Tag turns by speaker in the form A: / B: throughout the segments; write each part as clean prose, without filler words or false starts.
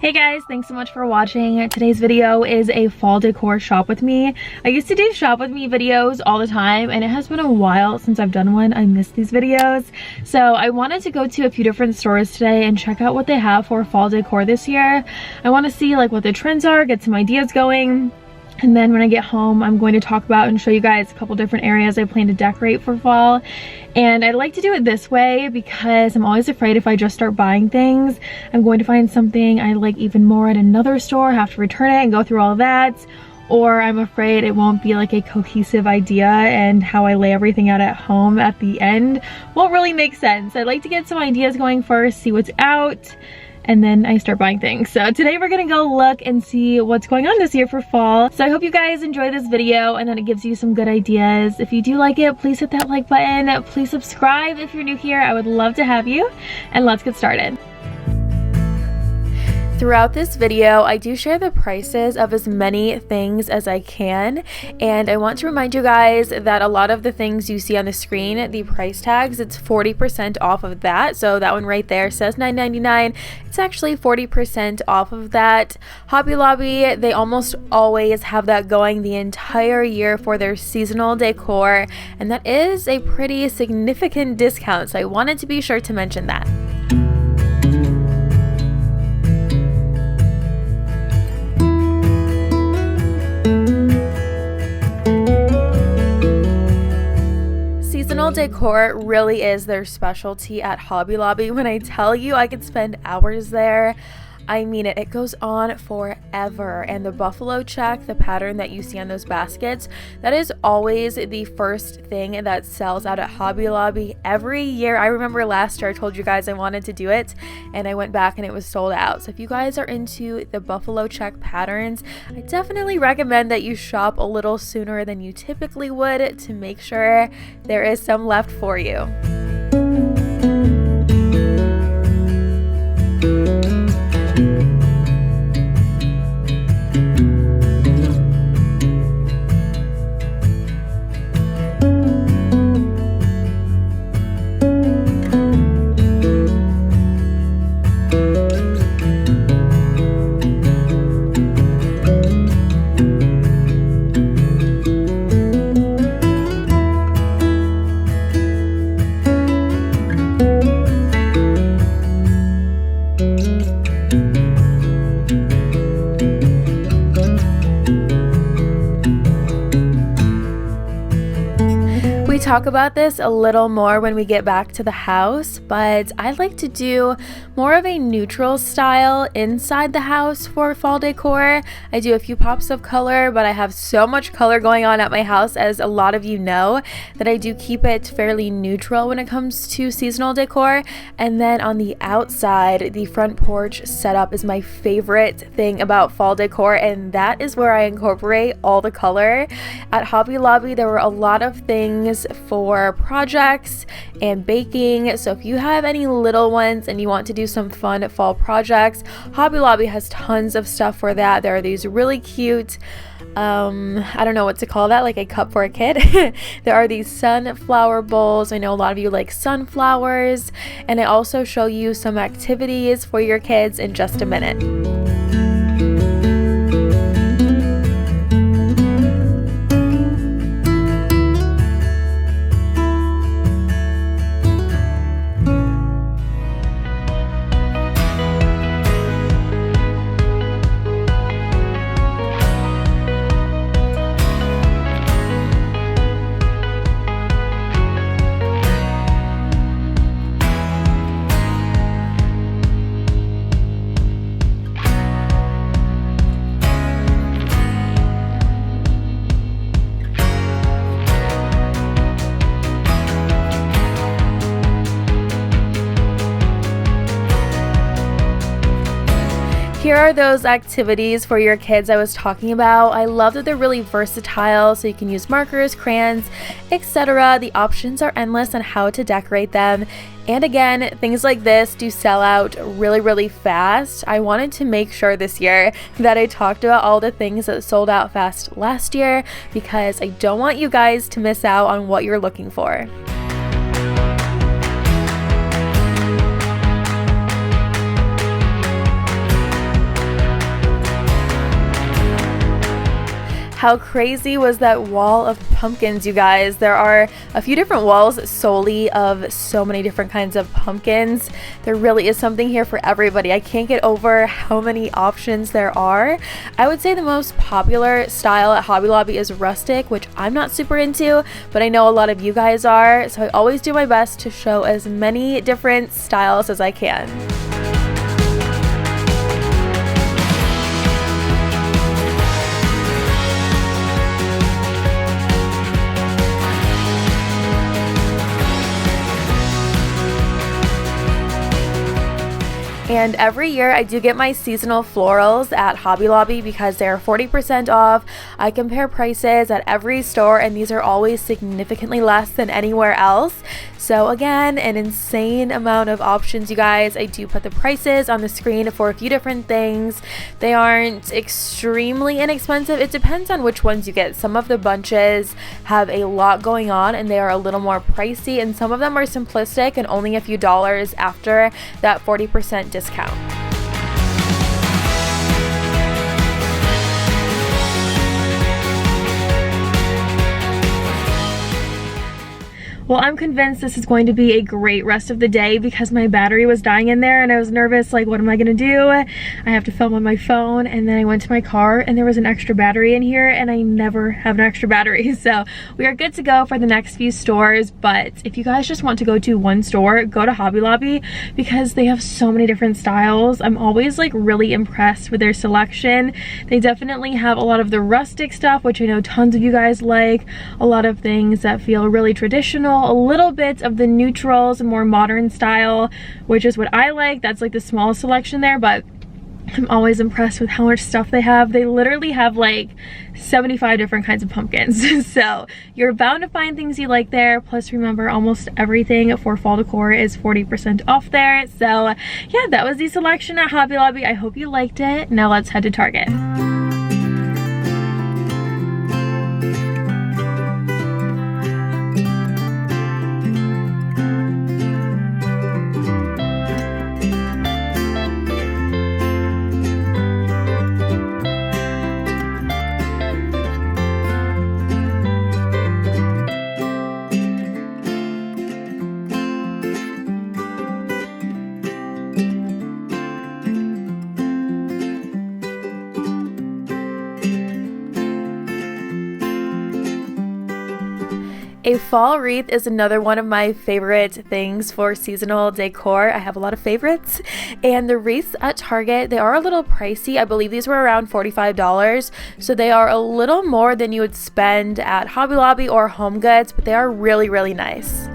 A: Hey guys, thanks so much for watching. Today's video is a fall decor shop with me. I used to do shop with me videos all the time and it has been a while since I've done one. I miss these videos. So I wanted to go to a few different stores today and check out what they have for fall decor this year. I want to see like what the trends are, get some ideas going. And then when I get home, I'm going to talk about and show you guys a couple different areas I plan to decorate for fall. And I like to do it this way because I'm always afraid if I just start buying things, I'm going to find something I like even more at another store, have to return it and go through all that. Or I'm afraid it won't be like a cohesive idea and how I lay everything out at home at the end won't really make sense. I like to get some ideas going first, see what's out, and then I start buying things. So today we're gonna go look and see what's going on this year for fall. So I hope you guys enjoy this video and that it gives you some good ideas. If you do like it, please hit that like button. Please subscribe if you're new here. I would love to have you. And let's get started. Throughout this video, I do share the prices of as many things as I can, and I want to remind you guys that a lot of the things you see on the screen, the price tags, it's 40% off of that. So that one right there says $9.99. It's actually 40% off of that. Hobby Lobby, they almost always have that going the entire year for their seasonal decor, and that is a pretty significant discount. So I wanted to be sure to mention that. Seasonal decor really is their specialty at Hobby Lobby. When I tell you I could spend hours there, I mean it. It goes on forever. And the buffalo check, the pattern that you see on those baskets, that is always the first thing that sells out at Hobby Lobby every year. I remember last year I told you guys I wanted to do it and I went back and it was sold out. So if you guys are into the buffalo check patterns, I definitely recommend that you shop a little sooner than you typically would to make sure there is some left for you. Talk about this a little more when we get back to the house, but I like to do more of a neutral style inside the house for fall decor. I do a few pops of color, but I have so much color going on at my house, as a lot of you know, that I do keep it fairly neutral when it comes to seasonal decor. And then on the outside, the front porch setup is my favorite thing about fall decor, and that is where I incorporate all the color. At Hobby Lobby, there were a lot of things for projects and baking, so if you have any little ones and you want to do some fun fall projects, Hobby Lobby has tons of stuff for that. There are these really cute I don't know what to call that, like a cup for a kid. There are these sunflower bowls. I know a lot of you like sunflowers, and I also show you some activities for your kids in just a minute. Here are those activities for your kids I was talking about. I love that they're really versatile, so you can use markers, crayons, etc. The options are endless on how to decorate them. And again, things like this do sell out really fast. I wanted to make sure this year that I talked about all the things that sold out fast last year, because I don't want you guys to miss out on what you're looking for. How crazy was that wall of pumpkins, you guys? There are a few different walls solely of so many different kinds of pumpkins. There really is something here for everybody. I can't get over how many options there are. I would say the most popular style at Hobby Lobby is rustic, which I'm not super into, but I know a lot of you guys are, so I always do my best to show as many different styles as I can. And every year I do get my seasonal florals at Hobby Lobby because they're 40% off. I compare prices at every store and these are always significantly less than anywhere else. So again, an insane amount of options, you guys. I do put the prices on the screen for a few different things. They aren't extremely inexpensive. It depends on which ones you get. Some of the bunches have a lot going on and they are a little more pricey, and some of them are simplistic and only a few dollars after that 40% discount. Well, I'm convinced this is going to be a great rest of the day because my battery was dying in there and I was nervous, like, what am I gonna do? I have to film on my phone, and then I went to my car and there was an extra battery in here and I never have an extra battery. So we are good to go for the next few stores, but if you guys just want to go to one store, go to Hobby Lobby because they have so many different styles. I'm always like really impressed with their selection. They definitely have a lot of the rustic stuff, which I know tons of you guys like, a lot of things that feel really traditional, a little bit of the neutrals and more modern style, which is what I like. That's like the smallest selection there, but I'm always impressed with how much stuff they have. They literally have like 75 different kinds of pumpkins. So you're bound to find things you like there. Plus remember, almost everything for fall decor is 40% off there. So yeah, that was the selection at Hobby Lobby. I hope you liked it. Now let's head to Target. A fall wreath is another one of my favorite things for seasonal decor. I have a lot of favorites, and the wreaths at Target, they are a little pricey. I believe these were around $45, so they are a little more than you would spend at Hobby Lobby or HomeGoods, but they are really, really nice.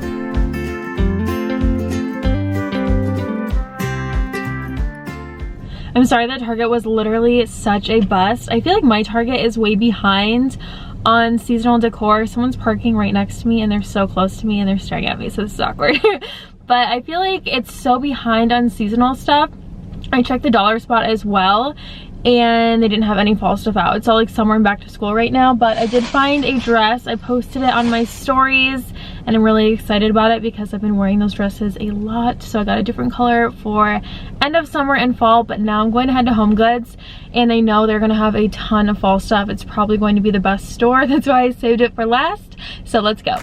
A: I'm sorry that Target was literally such a bust. I feel like my Target is way behind on seasonal decor. Someone's parking right next to me and they're so close to me and they're staring at me, so this is awkward. But I feel like it's so behind on seasonal stuff. I checked the dollar spot as well and they didn't have any fall stuff out. It's all like summer and back to school right now, but I did find a dress. I posted it on my stories and I'm really excited about it because I've been wearing those dresses a lot. So I got a different color for end of summer and fall, but now I'm going to head to HomeGoods and I know they're gonna have a ton of fall stuff. It's probably going to be the best store. That's why I saved it for last. So let's go.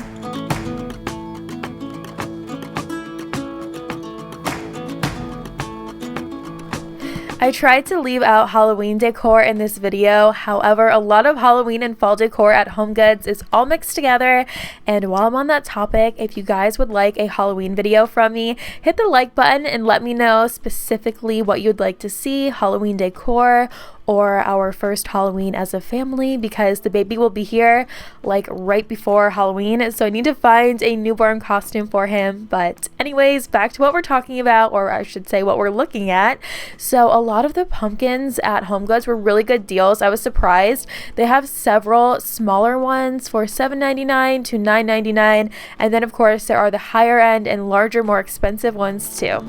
A: I tried to leave out Halloween decor in this video. However, a lot of Halloween and fall decor at HomeGoods is all mixed together. And while I'm on that topic, if you guys would like a Halloween video from me, hit the like button and let me know specifically what you'd like to see, Halloween decor or our first Halloween as a family, because the baby will be here like right before Halloween, so I need to find a newborn costume for him. But anyways, back to what we're talking about, or I should say what we're looking at. So a lot of the pumpkins at HomeGoods were really good deals. I was surprised. They have several smaller ones for $7.99 to $9.99, and then of course there are the higher end and larger, more expensive ones too.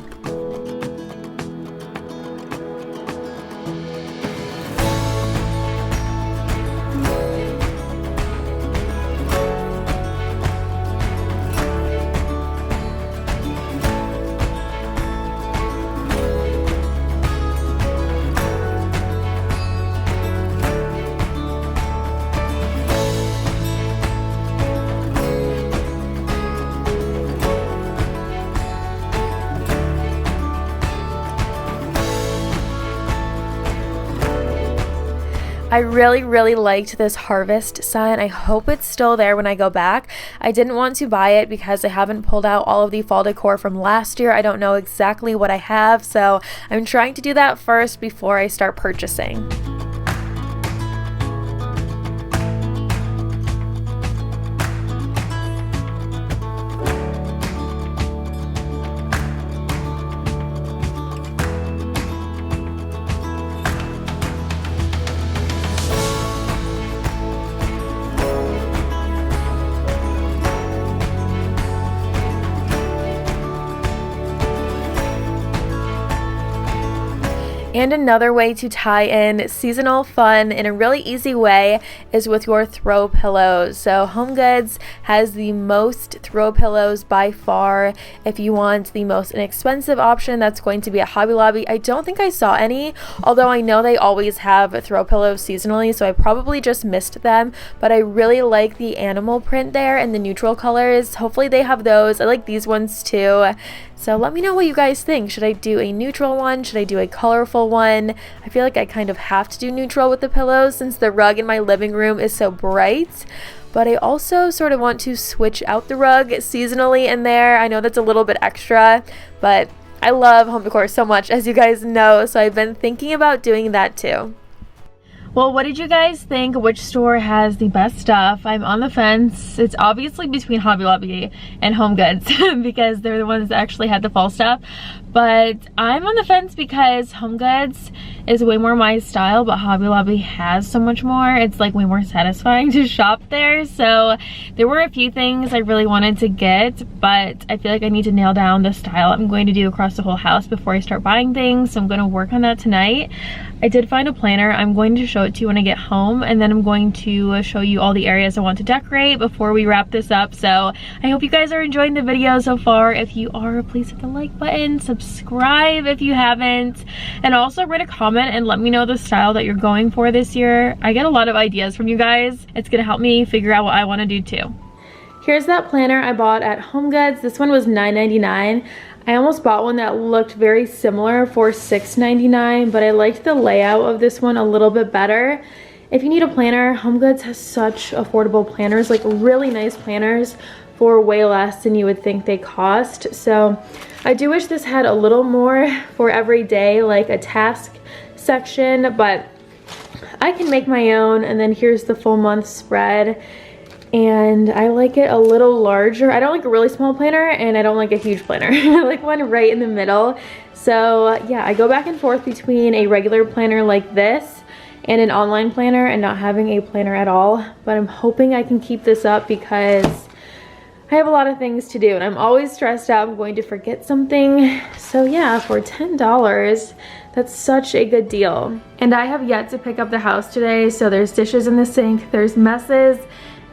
A: I really liked this harvest scent. I hope it's still there when I go back. I didn't want to buy it because I haven't pulled out all of the fall decor from last year. I don't know exactly what I have, so I'm trying to do that first before I start purchasing. And another way to tie in seasonal fun in a really easy way is with your throw pillows. So HomeGoods has the most throw pillows by far. If you want the most inexpensive option, that's going to be at Hobby Lobby. I don't think I saw any, although I know they always have throw pillows seasonally, so I probably just missed them. But I really like the animal print there and the neutral colors. Hopefully they have those. I like these ones too. So let me know what you guys think. Should I do a neutral one? Should I do a colorful one? I feel like I kind of have to do neutral with the pillows since the rug in my living room is so bright. But I also sort of want to switch out the rug seasonally in there. I know that's a little bit extra, but I love home decor so much, as you guys know. So I've been thinking about doing that too. Well, what did you guys think? Which store has the best stuff? I'm on the fence. It's obviously between Hobby Lobby and HomeGoods because they're the ones that actually had the fall stuff. But I'm on the fence because HomeGoods is way more my style, but Hobby Lobby has so much more. It's like way more satisfying to shop there. So there were a few things I really wanted to get, but I feel like I need to nail down the style I'm going to do across the whole house before I start buying things. So I'm going to work on that tonight. I did find a planner. I'm going to show it to you when I get home, and then I'm going to show you all the areas I want to decorate before we wrap this up. So I hope you guys are enjoying the video so far. If you are, please hit the like button, subscribe if you haven't, and also write a comment and let me know the style that you're going for this year. I get a lot of ideas from you guys. It's gonna help me figure out what I want to do too. Here's that planner I bought at HomeGoods. This one was $9.99. I almost bought one that looked very similar for $6.99, but I liked the layout of this one a little bit better. If you need a planner, HomeGoods has such affordable planners, like really nice planners for way less than you would think they cost. So I do wish this had a little more for every day, like a task section, but I can make my own. And then here's the full month spread. And I like it a little larger. I don't like a really small planner, and I don't like a huge planner. I like one right in the middle. So yeah, I go back and forth between a regular planner like this and an online planner and not having a planner at all. But I'm hoping I can keep this up because I have a lot of things to do and I'm always stressed out I'm going to forget something. So yeah, for $10, that's such a good deal. And I have yet to pick up the house today, so there's dishes in the sink, there's messes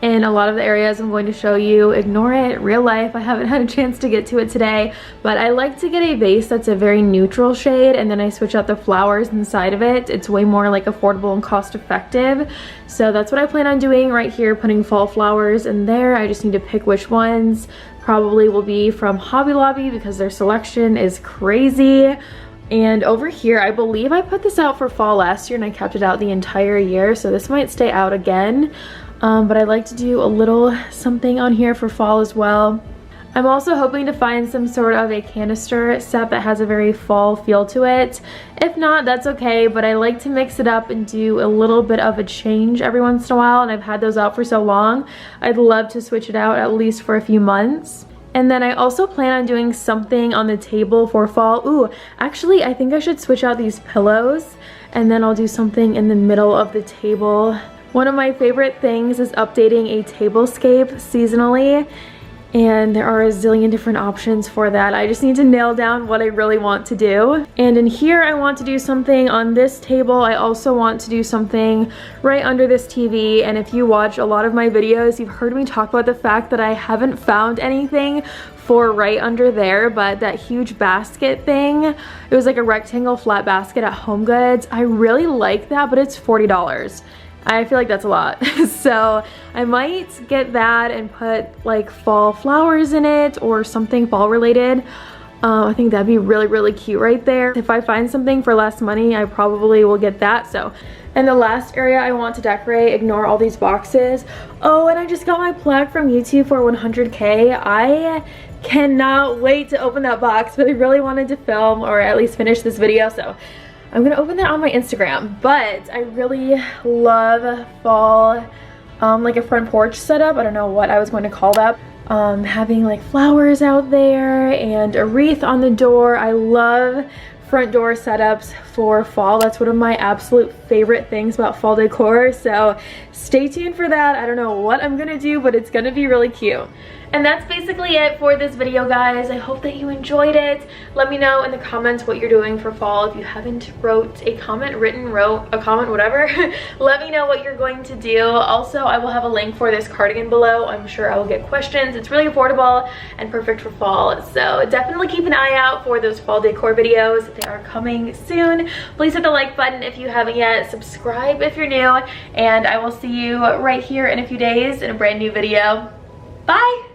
A: in a lot of the areas I'm going to show you. Ignore it, real life. I haven't had a chance to get to it today, but I like to get a vase that's a very neutral shade, and then I switch out the flowers inside of it. It's way more like affordable and cost effective. So that's what I plan on doing right here, putting fall flowers in there. I just need to pick which ones. Probably will be from Hobby Lobby because their selection is crazy. And over here, I believe I put this out for fall last year and I kept it out the entire year, so this might stay out again. But I like to do a little something on here for fall as well. I'm also hoping to find some sort of a canister set that has a very fall feel to it. If not, that's okay, but I like to mix it up and do a little bit of a change every once in a while, and I've had those out for so long. I'd love to switch it out at least for a few months. And then I also plan on doing something on the table for fall. Ooh, actually, I think I should switch out these pillows, and then I'll do something in the middle of the table. One of my favorite things is updating a tablescape seasonally, and there are a zillion different options for that. I just need to nail down what I really want to do. And in here, I want to do something on this table. I also want to do something right under this TV. And if you watch a lot of my videos, you've heard me talk about the fact that I haven't found anything for right under there, but that huge basket thing, it was like a rectangle flat basket at HomeGoods. I really like that, but it's $40. I feel like that's a lot. So I might get that and put like fall flowers in it or something fall related. I think that'd be really, really cute right there. If I find something for less money, I probably will get that. So, and the last area I want to decorate, ignore all these boxes. Oh, and I just got my plaque from YouTube for 100K. I cannot wait to open that box, but I really wanted to film or at least finish this video, so I'm gonna open that on my Instagram. But I really love fall, like a front porch setup. I don't know what I was going to call that. Having like flowers out there and a wreath on the door. I love front door setups for fall. That's one of my absolute favorite things about fall decor, so stay tuned for that. I don't know what I'm gonna do, but it's gonna be really cute. And that's basically it for this video, guys. I hope that you enjoyed it. Let me know in the comments what you're doing for fall. If you haven't wrote a comment, whatever, let me know what you're going to do. Also, I will have a link for this cardigan below. I'm sure I will get questions. It's really affordable and perfect for fall. So definitely keep an eye out for those fall decor videos. They are coming soon. Please hit the like button if you haven't yet. Subscribe if you're new. And I will see you right here in a few days in a brand new video. Bye!